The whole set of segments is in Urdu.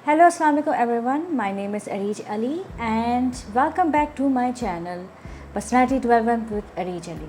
Hello, Assalamualaikum everyone. My name is Areej Ali and welcome back to my channel Personality Development with Areej Ali.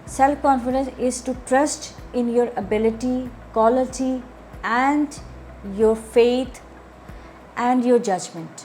Self confidence is to trust in your ability, quality and your faith and your judgment.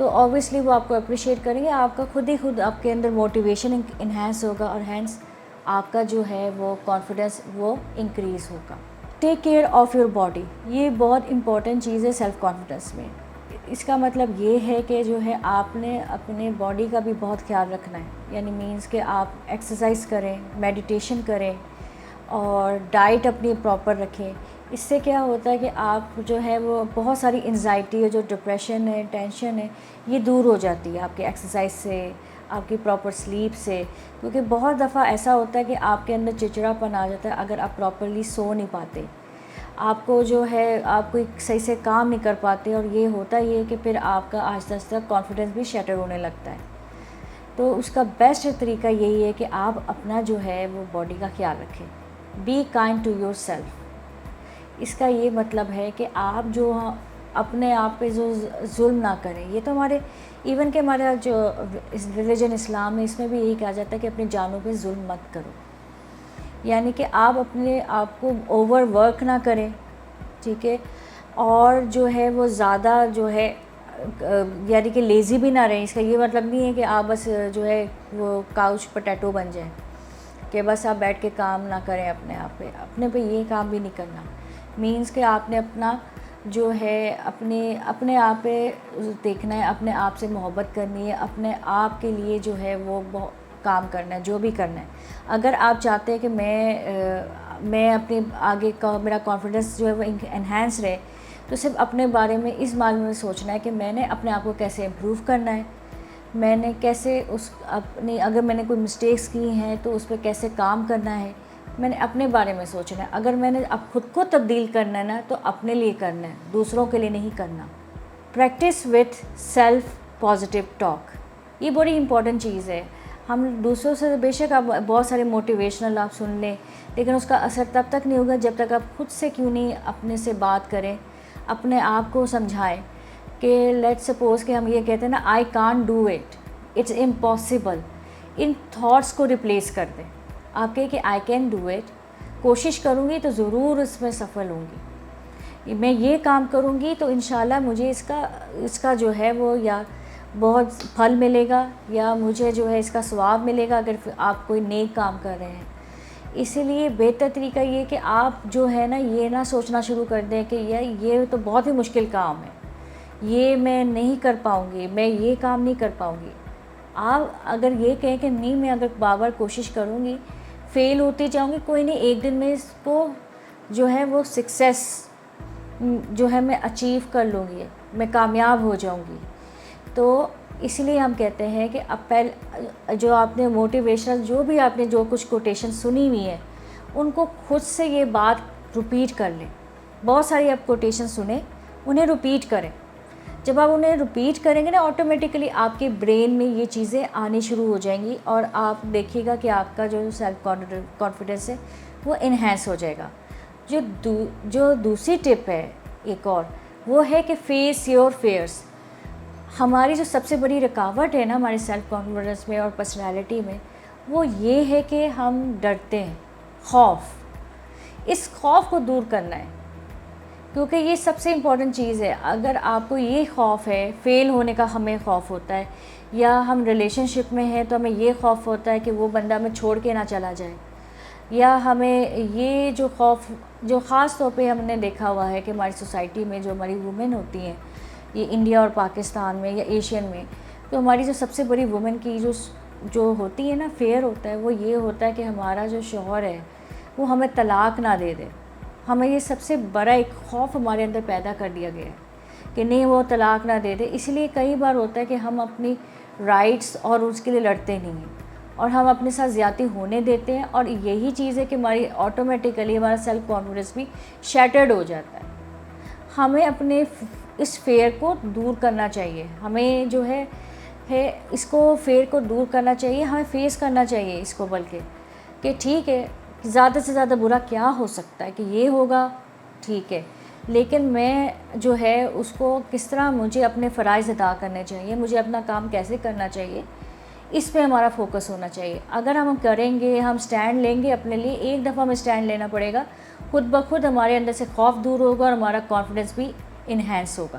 تو آبویسلی وہ آپ کو اپریشیٹ کریں گے, آپ کا خود آپ کے اندر موٹیویشن انہینس ہوگا, اور ہینس آپ کا جو ہے وہ کانفیڈنس وہ انکریز ہوگا. Take care of your body, یہ بہت امپورٹنٹ چیز ہے سیلف کانفیڈنس میں. اس کا مطلب یہ ہے کہ جو ہے آپ نے اپنے باڈی کا بھی بہت خیال رکھنا ہے, یعنی مینس کہ آپ ایکسرسائز کریں, میڈیٹیشن کریں, اور ڈائٹ اپنی پراپر رکھیں. اس سے کیا ہوتا ہے کہ آپ جو ہے وہ بہت ساری انزائٹی ہے, جو ڈپریشن ہے, ٹینشن ہے, یہ دور ہو جاتی ہے آپ کے ایکسرسائز سے, آپ کی پراپر سلیپ سے. کیونکہ بہت دفعہ ایسا ہوتا ہے کہ آپ کے اندر چڑچڑاپن آ جاتا ہے اگر آپ پراپرلی سو نہیں پاتے, آپ کو جو ہے آپ کوئی صحیح سے کام نہیں کر پاتے, اور یہ ہوتا ہی ہے کہ پھر آپ کا آہستہ آہستہ کانفیڈنس بھی شیٹر ہونے لگتا ہے. تو اس کا بیسٹ طریقہ یہی ہے کہ آپ اپنا جو ہے وہ باڈی کا خیال رکھیں. Be kind to yourself. اس کا یہ مطلب ہے کہ آپ جو اپنے آپ پہ جو ظلم نہ کریں. یہ تو ہمارے ایون کہ ہمارا جو ریلیجن اسلام ہے اس میں بھی یہی کہا جاتا ہے کہ اپنی جانوں پہ ظلم مت کرو, یعنی کہ آپ اپنے آپ کو اوور ورک نہ کریں, ٹھیک ہے, اور جو ہے وہ زیادہ جو ہے یعنی کہ لیزی بھی نہ رہیں. اس کا یہ مطلب نہیں ہے کہ آپ بس جو ہے وہ کاؤچ پوٹیٹو بن جائیں کہ بس آپ بیٹھ کے کام نہ کریں اپنے پہ یہ کام بھی نہیں کرنا. مینس کہ آپ نے اپنا جو ہے اپنے آپ پہ دیکھنا ہے, اپنے آپ سے محبت کرنی ہے, اپنے آپ کے لیے جو ہے وہ کام کرنا ہے, جو بھی کرنا ہے. اگر آپ چاہتے ہیں کہ میں اپنے آگے کا میرا کانفیڈنس جو ہے وہ انہینس رہے, تو صرف اپنے بارے میں اس بارے میں سوچنا ہے کہ میں نے اپنے آپ کو کیسے امپروو کرنا ہے, میں نے کیسے اگر میں نے کوئی مسٹیکس کی ہیں تو اس پہ کیسے کام کرنا ہے. میں نے اپنے بارے میں سوچنا ہے. اگر میں نے اب خود کو تبدیل کرنا ہے نا, تو اپنے لیے کرنا ہے, دوسروں کے لیے نہیں کرنا. Practice with self positive talk, یہ بڑی امپورٹنٹ چیز ہے. ہم دوسروں سے بے شک آپ بہت سارے موٹیویشنل آپ سن لیں, لیکن اس کا اثر تب تک نہیں ہوگا جب تک آپ خود سے کیوں نہیں اپنے سے بات کریں, اپنے آپ کو سمجھائیں. کہ لیٹ سپوز کہ ہم یہ کہتے ہیں نا, I can't do it, it's impossible. ان تھاٹس کو ریپلیس کر دیں. آپ کہیں کہ آئی کین ڈو اٹ, کوشش کروں گی تو ضرور اس میں سفل ہوں گی, میں یہ کام کروں گی تو انشاءاللہ مجھے اس کا جو ہے وہ یا بہت پھل ملے گا, یا مجھے جو ہے اس کا ثواب ملے گا اگر آپ کوئی نیک کام کر رہے ہیں. اسی لیے بہتر طریقہ یہ کہ آپ جو ہے نا یہ نہ سوچنا شروع کر دیں کہ یہ تو بہت ہی مشکل کام ہے, یہ میں نہیں کر پاؤں گی, میں یہ کام نہیں کر پاؤں گی. آپ اگر یہ کہیں کہ نہیں, میں اگر بار کوشش کروں گی, فیل ہوتی جاؤں گی, کوئی نہیں, ایک دن میں اس کو جو ہے وہ سکسیس جو ہے میں اچیو کر لوں گی, میں کامیاب ہو جاؤں گی. تو اسی لیے ہم کہتے ہیں کہ اب جو آپ نے موٹیویشنل جو بھی آپ نے جو کچھ کوٹیشن سنی ہوئی ہیں, ان کو خود سے یہ بات رپیٹ کر لیں. بہت ساری آپ کوٹیشن سنیں, انہیں رپیٹ کریں. جب آپ انہیں رپیٹ کریں گے نا, آٹومیٹیکلی آپ کے برین میں یہ چیزیں آنی شروع ہو جائیں گی, اور آپ دیکھیے گا کہ آپ کا جو سیلف کانفیڈنس ہے وہ انہینس ہو جائے گا. جو دوسری ٹپ ہے ایک اور, وہ ہے کہ فیس یور فیئرس. ہماری جو سب سے بڑی رکاوٹ ہے نا ہمارے سیلف کانفیڈنس میں اور پرسنالٹی میں, وہ یہ ہے کہ ہم ڈرتے ہیں. خوف, اس خوف کو دور کرنا ہے, کیونکہ یہ سب سے امپورٹنٹ چیز ہے. اگر آپ کو یہ خوف ہے, فیل ہونے کا ہمیں خوف ہوتا ہے, یا ہم ریلیشن شپ میں ہیں تو ہمیں یہ خوف ہوتا ہے کہ وہ بندہ ہمیں چھوڑ کے نہ چلا جائے, یا ہمیں یہ جو خوف جو خاص طور پہ ہم نے دیکھا ہوا ہے کہ ہماری سوسائٹی میں جو ہماری وومن ہوتی ہیں, یہ انڈیا اور پاکستان میں یا ایشین میں, تو ہماری جو سب سے بڑی وومن کی جو ہوتی ہے نا فیئر ہوتا ہے, وہ یہ ہوتا ہے کہ ہمارا جو شوہر ہے وہ ہمیں طلاق نہ دے دے. ہمیں یہ سب سے بڑا ایک خوف ہمارے اندر پیدا کر دیا گیا ہے کہ نہیں وہ طلاق نہ دے دے. اس لیے کئی بار ہوتا ہے کہ ہم اپنی رائٹس اور اس کے لیے لڑتے نہیں ہیں, اور ہم اپنے ساتھ زیادتی ہونے دیتے ہیں, اور یہی چیز ہے کہ ہماری آٹومیٹیکلی ہمارا سیلف کانفیڈنس بھی شیٹرڈ ہو جاتا ہے. ہمیں اپنے اس فیئر کو دور کرنا چاہیے, ہمیں جو ہے اس کو فیئر کو دور کرنا چاہیے, ہمیں فیس کرنا چاہیے اس کو, بلکہ کہ ٹھیک ہے زیادہ سے زیادہ برا کیا ہو سکتا ہے, کہ یہ ہوگا ٹھیک ہے, لیکن میں جو ہے اس کو کس طرح مجھے اپنے فرائض ادا کرنے چاہیے, مجھے اپنا کام کیسے کرنا چاہیے, اس پہ ہمارا فوکس ہونا چاہیے. اگر ہم کریں گے, ہم سٹینڈ لیں گے اپنے لیے, ایک دفعہ ہمیں سٹینڈ لینا پڑے گا, خود بخود ہمارے اندر سے خوف دور ہوگا اور ہمارا کانفیڈنس بھی انہینس ہوگا.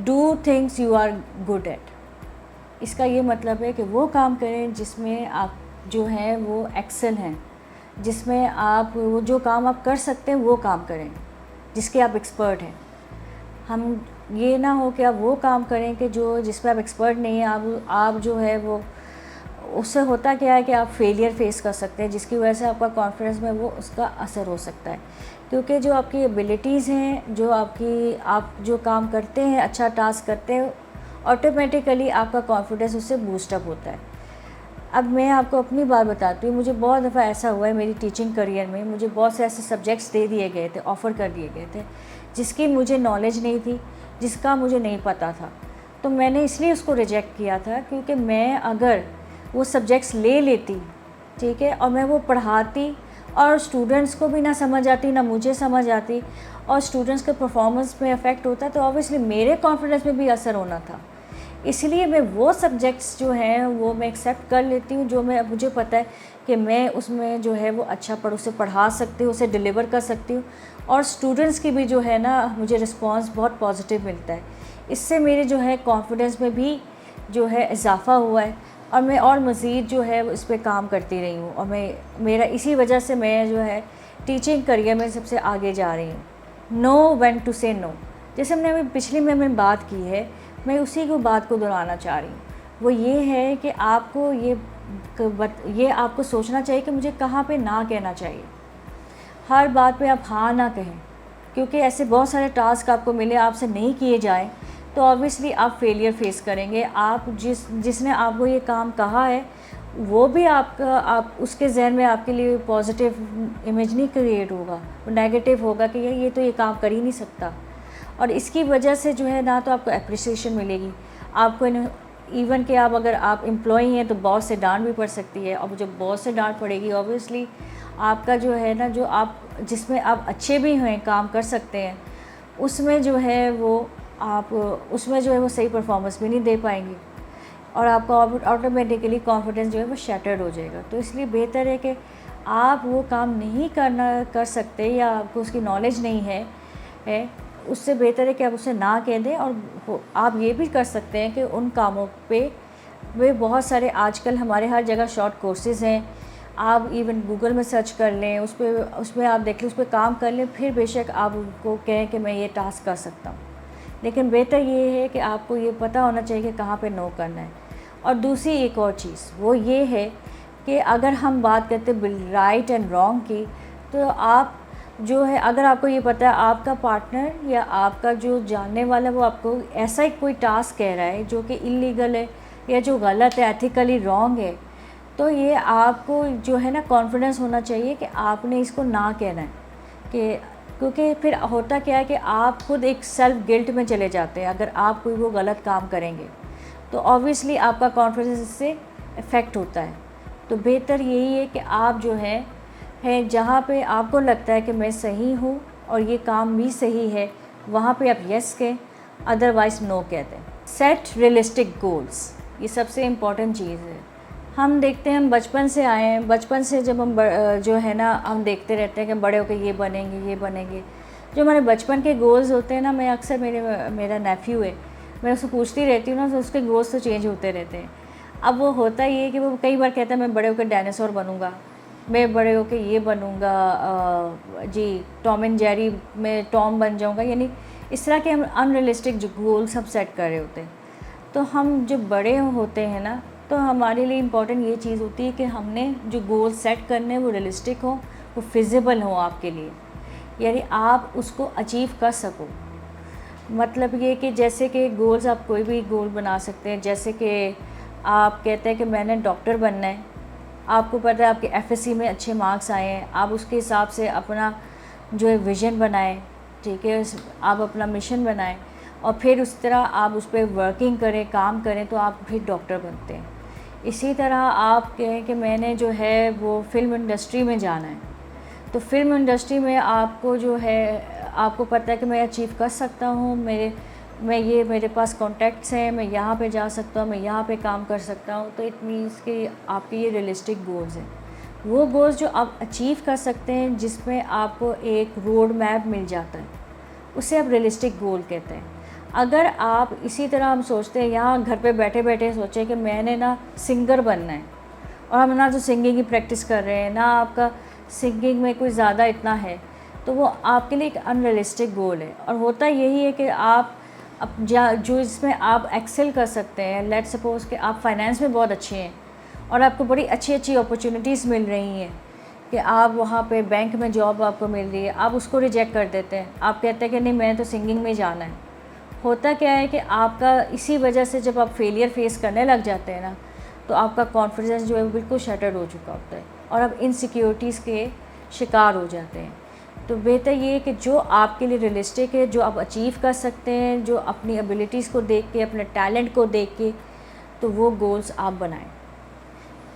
Do things you are good at. اس کا یہ مطلب ہے کہ وہ کام کریں جس میں آپ جو ہیں وہ ایکسل ہیں، جس میں آپ وہ جو کام آپ کر سکتے ہیں وہ کام کریں جس کے آپ ایکسپرٹ ہیں. ہم یہ نہ ہو کہ آپ وہ کام کریں کہ جس پہ آپ ایکسپرٹ نہیں ہیں. آپ جو ہے وہ اس سے ہوتا کیا ہے کہ آپ فیلئر فیس کر سکتے ہیں، جس کی وجہ سے آپ کا کانفیڈنس میں وہ اس کا اثر ہو سکتا ہے. کیونکہ جو آپ کی ایبیلٹیز ہیں، جو آپ جو کام کرتے ہیں، اچھا ٹاسک کرتے ہیں، آٹومیٹیکلی آپ کا کانفیڈنس اس سے بوسٹ اپ ہوتا ہے. اب میں آپ کو اپنی بات بتاتی ہوں. مجھے بہت دفعہ ایسا ہوا ہے میری ٹیچنگ کریئر میں، مجھے بہت سے ایسے سبجیکٹس دے دیے گئے تھے، آفر کر دیے گئے تھے جس کی مجھے نالج نہیں تھی، جس کا مجھے نہیں پتہ تھا. تو میں نے اس لیے اس کو ریجیکٹ کیا تھا کیونکہ میں اگر وہ سبجیکٹس لے لیتی، ٹھیک ہے، اور میں وہ پڑھاتی اور اسٹوڈنٹس کو بھی نہ سمجھ آتی نہ مجھے سمجھ آتی اور اسٹوڈنٹس کے پرفارمنس میں افیکٹ ہوتا تو آبویسلی میرے کانفیڈنس میں بھی اثر ہونا تھا. اس لیے میں وہ سبجیکٹس جو ہیں وہ میں ایکسیپٹ کر لیتی ہوں جو مجھے پتہ ہے کہ میں اس میں جو ہے وہ اچھا اسے پڑھا سکتی ہوں، اسے ڈلیور کر سکتی ہوں، اور اسٹوڈنٹس کی بھی جو ہے نا مجھے رسپانس بہت پازیٹیو ملتا ہے. اس سے میرے جو ہے کانفیڈنس میں بھی جو ہے اضافہ ہوا ہے اور میں اور مزید جو ہے اس پہ کام کرتی رہی ہوں. اور میرا اسی وجہ سے میں جو ہے ٹیچنگ کریئر میں سب سے آگے جا رہی ہوں. نو وین ٹو سے نو، جیسے ہم نے پچھلی میں بات کی ہے، میں اسی کو بات کو دہرانا چاہ رہی ہوں. وہ یہ ہے کہ آپ کو یہ آپ کو سوچنا چاہیے کہ مجھے کہاں پہ نہ کہنا چاہیے. ہر بات پہ آپ ہاں نہ کہیں، کیونکہ ایسے بہت سارے ٹاسک آپ کو ملے، آپ سے نہیں کیے جائیں تو آبویسلی آپ فیلئر فیس کریں گے. آپ جس نے آپ کو یہ کام کہا ہے وہ بھی آپ اس کے ذہن میں آپ کے لیے پازیٹیو امیج نہیں کریٹ ہوگا، وہ نیگیٹو ہوگا کہ یہ تو یہ کام کر ہی نہیں سکتا. اور اس کی وجہ سے جو ہے نہ تو آپ کو اپریسیشن ملے گی، آپ کو ایون کہ اگر آپ امپلائی ہیں تو باس سے ڈانٹ بھی پڑ سکتی ہے، اور جب باس سے ڈانٹ پڑے گی آبویسلی آپ کا جو ہے نا جس میں آپ اچھے بھی ہیں، کام کر سکتے ہیں، اس میں جو ہے وہ صحیح پرفارمنس بھی نہیں دے پائیں گے اور آپ کا آٹومیٹیکلی کانفیڈنس جو ہے وہ شیٹرڈ ہو جائے گا. تو اس لیے بہتر ہے کہ آپ وہ کام نہیں کر سکتے یا آپ کو اس کی نالج نہیں ہے، اس سے بہتر ہے کہ آپ اسے نہ کہہ دیں. اور آپ یہ بھی کر سکتے ہیں کہ ان کاموں پہ بہت سارے آج کل ہمارے ہر جگہ شارٹ کورسز ہیں، آپ ایون گوگل میں سرچ کر لیں، اس میں آپ دیکھ لیں، اس پہ کام کر لیں، پھر بے شک آپ ان کو کہیں کہ میں یہ ٹاسک کر سکتا ہوں. لیکن بہتر یہ ہے کہ آپ کو یہ پتہ ہونا چاہیے کہ کہاں پہ نو کرنا ہے. اور دوسری ایک اور چیز وہ یہ ہے کہ اگر ہم بات کرتے رائٹ اینڈ رانگ کی، تو آپ جو ہے اگر آپ کو یہ پتہ ہے آپ کا پارٹنر یا آپ کا جو جاننے والا وہ آپ کو ایسا ہی کوئی ٹاسک کہہ رہا ہے جو کہ انلیگل ہے یا جو غلط ہے، ایتھیکلی رانگ ہے، تو یہ آپ کو جو ہے نا کانفیڈنس ہونا چاہیے کہ آپ نے اس کو نہ کہنا ہے. کیونکہ پھر ہوتا کیا ہے کہ آپ خود ایک سیلف گلٹ میں چلے جاتے ہیں. اگر آپ کوئی وہ غلط کام کریں گے تو آبویسلی آپ کا کانفیڈنس اس سے افیکٹ ہوتا ہے. تو بہتر یہی ہے کہ آپ جو ہے جہاں پہ آپ کو لگتا ہے کہ میں صحیح ہوں اور یہ کام بھی صحیح ہے، وہاں پہ آپ یس کہیں، ادروائز نو کہتے ہیں. سیٹ ریئلسٹک گولز، یہ سب سے امپورٹنٹ چیز ہے. ہم دیکھتے ہیں، ہم بچپن سے آئے ہیں، بچپن سے جب ہم جو ہے نا ہم دیکھتے رہتے ہیں کہ بڑے ہو کے یہ بنیں گے. جو ہمارے بچپن کے گولز ہوتے ہیں نا، میں اکثر میرا نیفیو ہے، میں اس کو پوچھتی رہتی ہوں نا، تو اس کے گولز تو چینج ہوتے رہتے ہیں. اب وہ ہوتا یہ ہے کہ وہ کئی بار کہتا ہے میں بڑے ہو کے ڈائناسور بنوں گا، میں بڑے ہو کے یہ بنوں گا، ٹام اینڈ جیری میں ٹام بن جاؤں گا. یعنی اس طرح کے ہم ان ریئلسٹک جو گولز ہم سیٹ کر رہے ہوتے ہیں. تو ہم جب بڑے ہوتے ہیں نا تو ہمارے لیے امپورٹنٹ یہ چیز ہوتی ہے کہ ہم نے جو گول سیٹ کرنے وہ ریئلسٹک ہوں، وہ فیزیبل ہوں آپ کے لیے، یعنی آپ اس کو اچیو کر سکو. مطلب یہ کہ جیسے کہ گولز آپ کوئی بھی گول بنا سکتے ہیں. جیسے کہ آپ کہتے ہیں کہ میں نے ڈاکٹر بننا ہے، آپ کو پتہ ہے آپ کے FSC میں اچھے مارکس آئے ہیں، آپ اس کے حساب سے اپنا جو ہے ویژن بنائیں، ٹھیک ہے، آپ اپنا مشن بنائیں اور پھر اس طرح آپ اس پہ ورکنگ کریں، کام کریں تو آپ پھر ڈاکٹر بنتے ہیں. اسی طرح آپ کہیں کہ میں نے جو ہے وہ فلم انڈسٹری میں جانا ہے، تو فلم انڈسٹری میں آپ کو جو ہے آپ کو پتہ ہے کہ میں اچیو کر سکتا ہوں، میرے پاس کانٹیکٹس ہیں، میں یہاں پہ جا سکتا ہوں، میں یہاں پہ کام کر سکتا ہوں. تو اٹ مینس کہ آپ کے یہ ریئلسٹک گولز ہیں، وہ گولز جو آپ اچیو کر سکتے ہیں، جس میں آپ کو ایک روڈ میپ مل جاتا ہے، اسے آپ ریئلسٹک گول کہتے ہیں. اگر آپ اسی طرح ہم سوچتے ہیں یہاں گھر پہ بیٹھے بیٹھے سوچیں کہ میں نے نا سنگر بننا ہے، اور ہم نہ تو سنگنگ کی پریکٹس کر رہے ہیں، نہ آپ کا سنگنگ میں کوئی زیادہ اتنا ہے، تو وہ آپ کے لیے ایک ان ریئلسٹک گول ہے. اور ہوتا یہی ہے کہ آپ جو اس میں آپ ایکسل کر سکتے ہیں، لیٹ سپوز کہ آپ فائنینس میں بہت اچھے ہیں اور آپ کو بڑی اچھی اچھی اپرچونیٹیز مل رہی ہیں کہ آپ وہاں پہ بینک میں جاب آپ کو مل رہی ہے، آپ اس کو ریجیکٹ کر دیتے ہیں، آپ کہتے ہیں کہ نہیں میں تو سنگنگ میں جانا ہے. ہوتا کیا ہے کہ آپ کا اسی وجہ سے جب آپ فیلئر فیس کرنے لگ جاتے ہیں نا، تو آپ کا کانفیڈنس جو ہے وہ بالکل شٹرڈ ہو چکا ہوتا ہے اور آپ انسیکیورٹیز کے شکار ہو جاتے ہیں. تو بہتر یہ ہے کہ جو آپ کے لیے ریئلسٹک ہے، جو آپ اچیو کر سکتے ہیں، جو اپنی ایبیلٹیز کو دیکھ کے، اپنے ٹیلنٹ کو دیکھ کے، تو وہ گولز آپ بنائیں.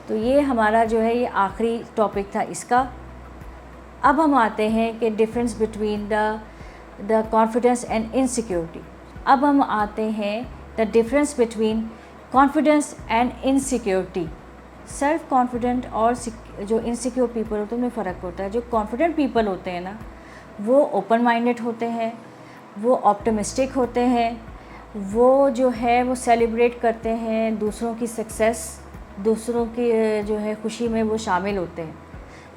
تو یہ ہمارا جو ہے یہ آخری ٹاپک تھا اس کا. اب ہم آتے ہیں کہ difference between the confidence and insecurity. اب ہم آتے ہیں the difference between confidence and insecurity. Self confident اور جو انسیکیور پیپل ہوتے ہیں ان میں فرق ہوتا ہے. جو کانفیڈنٹ پیپل ہوتے ہیں نا، وہ اوپن مائنڈڈ ہوتے ہیں، وہ آپٹمسٹک ہوتے ہیں، وہ جو ہے وہ سیلیبریٹ کرتے ہیں دوسروں کی سکسیس، دوسروں کی جو ہے خوشی میں وہ شامل ہوتے ہیں.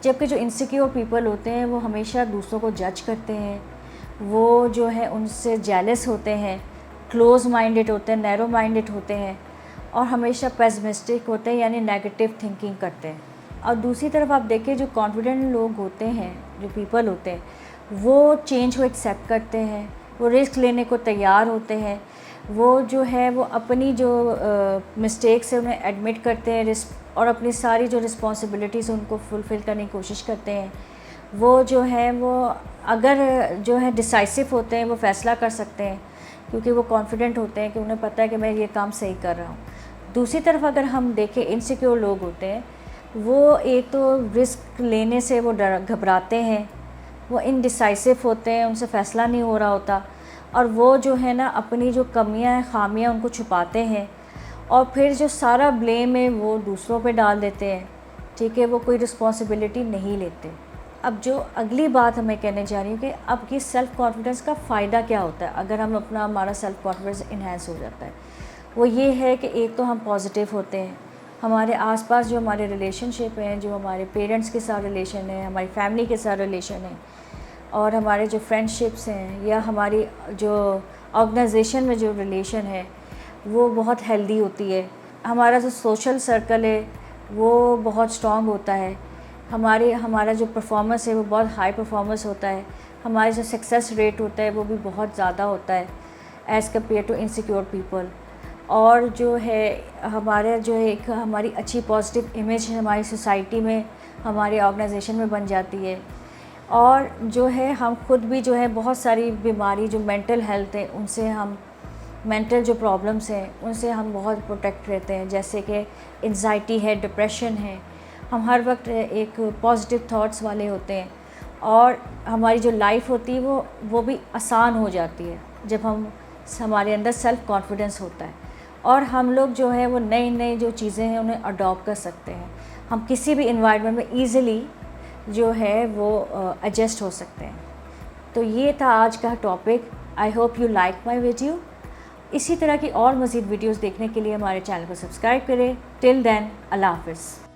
جبکہ جو انسیکیور پیپل ہوتے ہیں وہ ہمیشہ دوسروں کو جج کرتے ہیں، وہ جو ہے ان سے جیلس ہوتے ہیں، کلوز مائنڈڈ ہوتے ہیں، نیرو مائنڈڈ ہوتے ہیں، اور ہمیشہ پیسمسٹک ہوتے ہیں، یعنی نیگیٹو تھنکنگ کرتے ہیں. اور دوسری طرف آپ دیکھیں جو کانفیڈنٹ لوگ ہوتے ہیں، جو پیپل ہوتے ہیں، وہ چینج کو ایکسیپٹ کرتے ہیں، وہ رسک لینے کو تیار ہوتے ہیں، وہ جو ہے وہ اپنی جو مسٹیکس ہیں انہیں ایڈمٹ کرتے ہیں اور اپنی ساری جو رسپانسبلٹیز ان کو فلفل کرنے کی کوشش کرتے ہیں. وہ جو ہے وہ اگر جو ہے ڈیسائسو ہوتے ہیں، وہ فیصلہ کر سکتے ہیں کیونکہ وہ کانفیڈنٹ ہوتے ہیں کہ انہیں پتہ ہے کہ میں یہ کام صحیح کر رہا ہوں. دوسری طرف اگر ہم دیکھیں انسیکیور لوگ ہوتے ہیں، وہ ایک تو رسک لینے سے وہ گھبراتے ہیں، وہ انڈیسائسو ہوتے ہیں، ان سے فیصلہ نہیں ہو رہا ہوتا، اور وہ جو ہے نا اپنی جو کمیاں ہیں، خامیاں ان کو چھپاتے ہیں، اور پھر جو سارا بلیم ہے وہ دوسروں پہ ڈال دیتے ہیں. ٹھیک ہے، وہ کوئی رسپانسبلٹی نہیں لیتے. اب جو اگلی بات ہمیں کہنے جا رہی ہوں کہ اب یہ سیلف کانفیڈنس کا فائدہ کیا ہوتا ہے اگر ہمارا سیلف کانفیڈنس انہینس ہو جاتا ہے. وہ یہ ہے کہ ایک تو ہم پازیٹیو ہوتے ہیں، ہمارے آس پاس جو ہمارے ریلیشن شپ ہیں، جو ہمارے پیرنٹس کے ساتھ ریلیشن ہے، ہماری فیملی کے ساتھ ریلیشن ہے، اور ہمارے جو فرینڈ شپس ہیں یا ہماری جو آرگنائزیشن میں جو ریلیشن ہے وہ بہت ہیلدی ہوتی ہے. ہمارا جو سوشل سرکل ہے وہ بہت اسٹرانگ ہوتا ہے. ہمارا جو پرفارمنس ہے وہ بہت ہائی پرفارمنس ہوتا ہے. ہمارا جو سکسیس ریٹ ہوتا ہے وہ بھی بہت زیادہ ہوتا ہے as compare to insecure people. اور جو ہے ہمارا جو ہے ایک ہماری اچھی پازیٹیو امیج ہماری سوسائٹی میں، ہماری آرگنائزیشن میں بن جاتی ہے. اور جو ہے ہم خود بھی جو ہے بہت ساری بیماری جو مینٹل ہیلتھ ہے ان سے ہم مینٹل جو پرابلمس ہیں ان سے ہم بہت پروٹیکٹ رہتے ہیں، جیسے کہ انزائٹی ہے، ڈپریشن ہے. ہم ہر وقت ایک پازیٹیو تھاٹس والے ہوتے ہیں، اور ہماری جو لائف ہوتی ہے وہ بھی آسان ہو جاتی ہے جب ہمارے اندر سیلف کانفیڈنس ہوتا ہے. اور ہم لوگ جو ہے وہ نئی جو چیزیں ہیں انہیں اڈاپٹ کر سکتے ہیں. ہم کسی بھی انوائرمنٹ میں ایزیلی جو ہے وہ ایڈجسٹ ہو سکتے ہیں. تو یہ تھا آج کا topic. I hope you like my video. اسی طرح کی اور مزید ویڈیوز دیکھنے کے لیے ہمارے چینل کو سبسکرائب کریں. ٹل دین، اللہ حافظ.